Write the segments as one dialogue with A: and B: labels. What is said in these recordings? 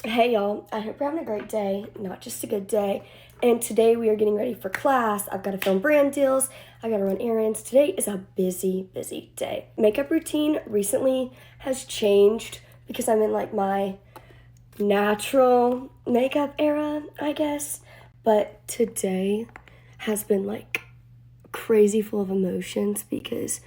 A: Hey y'all, I hope you're having a great day, not just a good day. And today we are getting ready for class. I've got to film brand deals, I got to run errands. Today is a busy day. Makeup routine recently has changed because I'm in like my natural makeup era, I guess. But today has been like crazy full of emotions because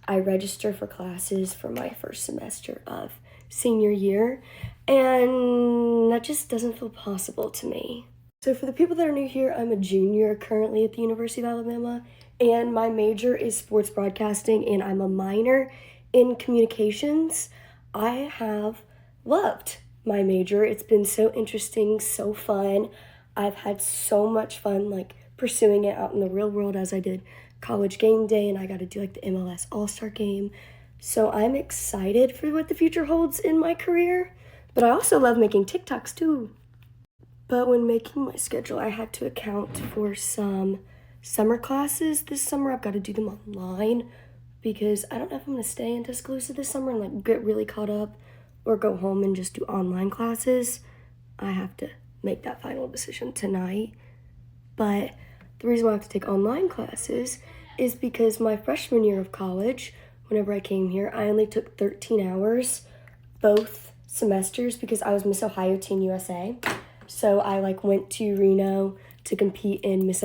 A: I registered for classes for my first semester of senior year, and that just doesn't feel possible to me. So for the people that are new here, I'm a junior currently at the University of Alabama, and my major is sports broadcasting, and I'm a minor in communications. I have loved my major. It's been so interesting, so fun. I've had so much fun like pursuing it out in the real world as I did college game day, and I got to do like the MLS All-Star game. So I'm excited for what the future holds in my career, but I also love making TikToks too. But when making my schedule, I had to account for some summer classes this summer. I've got to do them online because I don't know if I'm going to stay in Tuscaloosa this summer and like get really caught up or go home and just do online classes. I have to make that final decision tonight. But the reason why I have to take online classes is because my freshman year of college, whenever I came here, I only took 13 hours both semesters because I was Miss Ohio Teen USA. So I like went to Reno to compete in Miss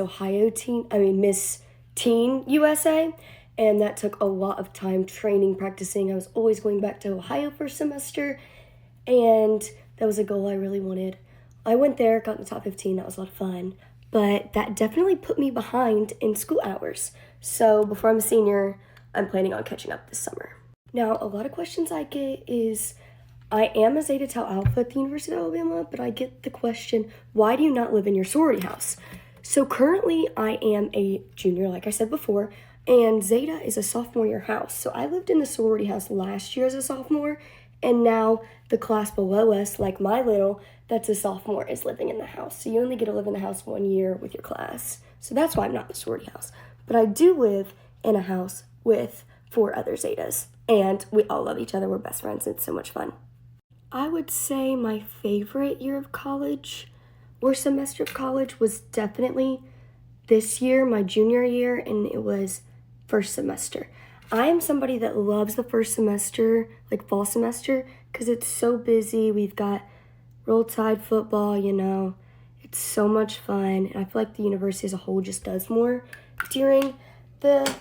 A: Teen USA, and that took a lot of time training, practicing. I was always going back to Ohio for a semester, and that was a goal I really wanted. I went there, got in the top 15, that was a lot of fun, but that definitely put me behind in school hours. So before I'm a senior, I'm planning on catching up this summer. Now, a lot of questions I get is, I am a Zeta Tau Alpha at the University of Alabama, but I get the question, why do you not live in your sorority house? So currently I am a junior, like I said before, and Zeta is a sophomore year house. So I lived in the sorority house last year as a sophomore, and now the class below us, like my little, that's a sophomore, is living in the house. So you only get to live in the house 1 year with your class. So that's why I'm not in the sorority house. But I do live in a house with 4 other Zetas, and we all love each other. We're best friends. It's so much fun. I would say my favorite year of college or semester of college was definitely this year, my junior year, and it was first semester. I am somebody that loves the first semester, like fall semester, because it's so busy. We've got Roll Tide football, it's so much fun, and I feel like the university as a whole just does more during the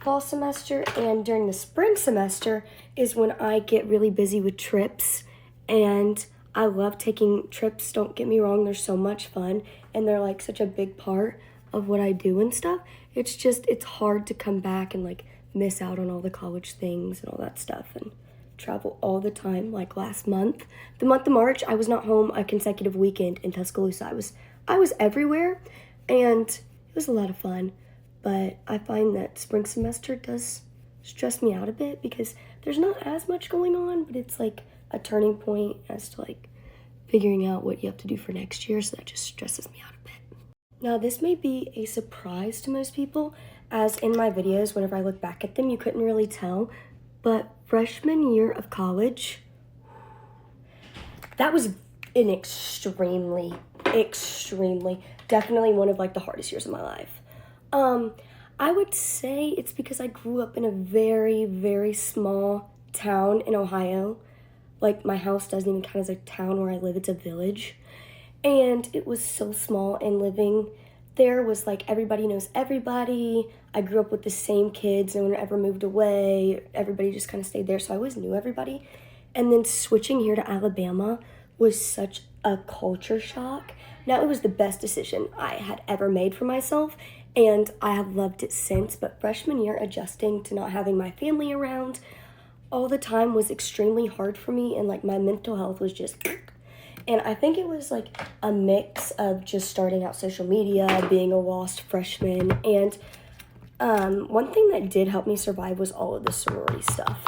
A: fall semester. And during the spring semester is when I get really busy with trips, and I love taking trips, don't get me wrong, they're so much fun, and they're like such a big part of what I do and stuff. It's hard to come back and like miss out on all the college things and all that stuff and travel all the time. Like last month, the month of March, I was not home a consecutive weekend in Tuscaloosa. I was everywhere, and it was a lot of fun. But I find that spring semester does stress me out a bit because there's not as much going on, but it's like a turning point as to like figuring out what you have to do for next year, so that just stresses me out a bit. Now, this may be a surprise to most people, as in my videos, whenever I look back at them, you couldn't really tell, but freshman year of college, that was an extremely, definitely one of like the hardest years of my life. I would say it's because I grew up in a very, very small town in Ohio. Like, my house doesn't even count as a town where I live, it's a village. And it was so small, and living there was like everybody knows everybody. I grew up with the same kids, no one ever moved away. Everybody just kind of stayed there, so I always knew everybody. And then switching here to Alabama was such a culture shock. Now, it was the best decision I had ever made for myself, and I have loved it since. But freshman year, adjusting to not having my family around all the time was extremely hard for me, and like my mental health was just, and I think it was like a mix of just starting out social media, being a lost freshman, and one thing that did help me survive was all of the sorority stuff,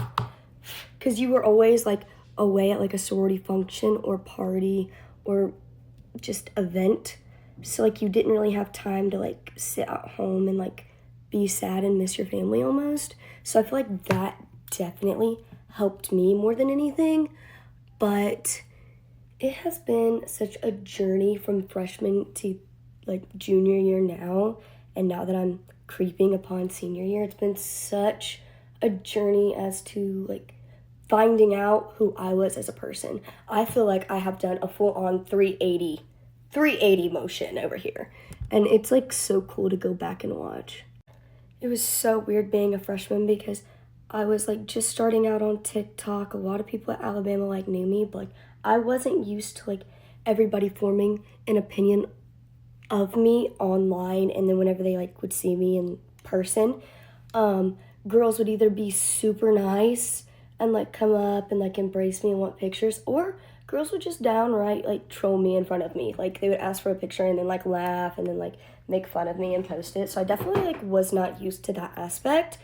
A: because you were always like away at like a sorority function or party or just event, so like you didn't really have time to like sit at home and like be sad and miss your family almost. So I feel like that definitely helped me more than anything. But It has been such a journey from freshman to like junior year now, and now that I'm creeping upon senior year, it's been such a journey as to like finding out who I was as a person. I feel like I have done a full-on 380 motion over here, and it's like so cool to go back and watch. It was so weird being a freshman because I was like just starting out on TikTok. A lot of people at Alabama like knew me, but like I wasn't used to like everybody forming an opinion of me online, and then whenever they like would see me in person, girls would either be super nice and like come up and like embrace me and want pictures, or girls would just downright like troll me in front of me. Like they would ask for a picture and then like laugh and then like make fun of me and post it. So I definitely like was not used to that aspect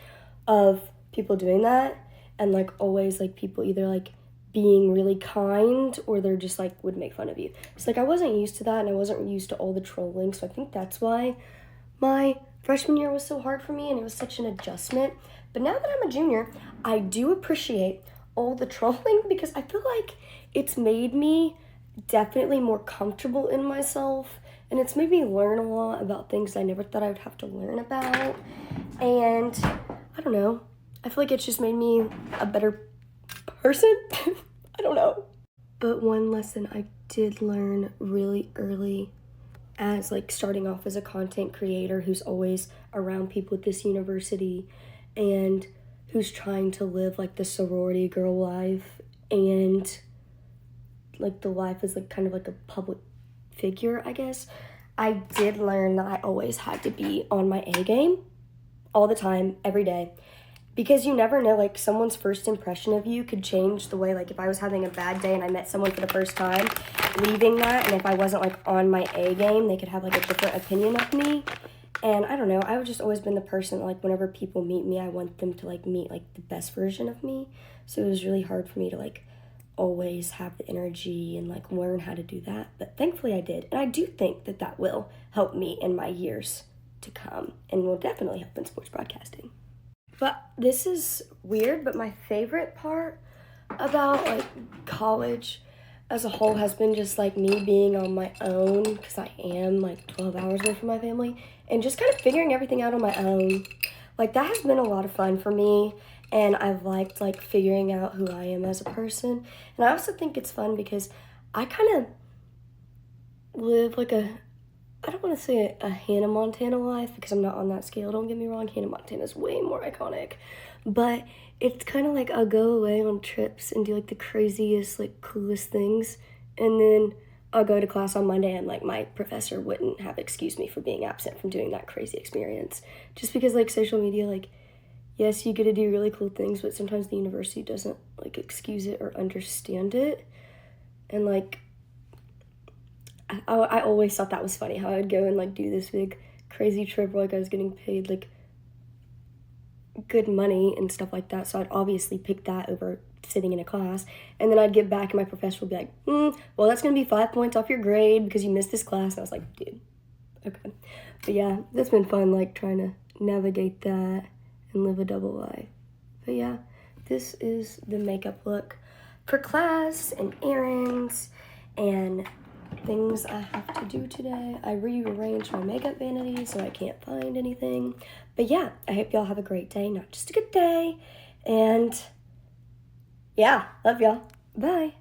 A: of people doing that, and like always like people either like being really kind or they're just like would make fun of you. So like I wasn't used to that, and I wasn't used to all the trolling. So I think that's why my freshman year was so hard for me, and it was such an adjustment. But now that I'm a junior, I do appreciate all the trolling because I feel like it's made me definitely more comfortable in myself, and it's made me learn a lot about things I never thought I would have to learn about. And I don't know, I feel like it's just made me a better person. I don't know. But one lesson I did learn really early as like starting off as a content creator who's always around people at this university and who's trying to live like the sorority girl life and like the life is like kind of like a public figure, I guess. I did learn that I always had to be on my A game all the time, every day. Because you never know, like someone's first impression of you could change the way, like if I was having a bad day and I met someone for the first time, leaving that, and if I wasn't like on my A game, they could have like a different opinion of me. And I don't know, I've just always been the person, like whenever people meet me, I want them to like meet like the best version of me. So it was really hard for me to like always have the energy and like learn how to do that. But thankfully I did. And I do think that that will help me in my years to come and will definitely help in sports broadcasting. But this is weird, but my favorite part about like college as a whole has been just like me being on my own, because I am like 12 hours away from my family, and just kind of figuring everything out on my own. Like that has been a lot of fun for me, and I've liked like figuring out who I am as a person. And I also think it's fun because I kind of live like I don't want to say a Hannah Montana life because I'm not on that scale. Don't get me wrong, Hannah Montana is way more iconic. But it's kind of like I'll go away on trips and do like the craziest, like coolest things. And then I'll go to class on Monday and like my professor wouldn't have excused me for being absent from doing that crazy experience. Just because like social media, like, yes, you get to do really cool things, but sometimes the university doesn't like excuse it or understand it. And like, I always thought that was funny how I'd go and like do this big crazy trip where like I was getting paid like good money and stuff like that, so I'd obviously pick that over sitting in a class. And then I'd get back and my professor would be like, well, that's gonna be 5 points off your grade because you missed this class. And I was like, dude, okay. But yeah, that's been fun, like trying to navigate that and live a double life. But yeah, this is the makeup look for class and errands and things I have to do today. I rearranged my makeup vanity so I can't find anything. But yeah, I hope y'all have a great day, not just a good day. And yeah, love y'all. Bye.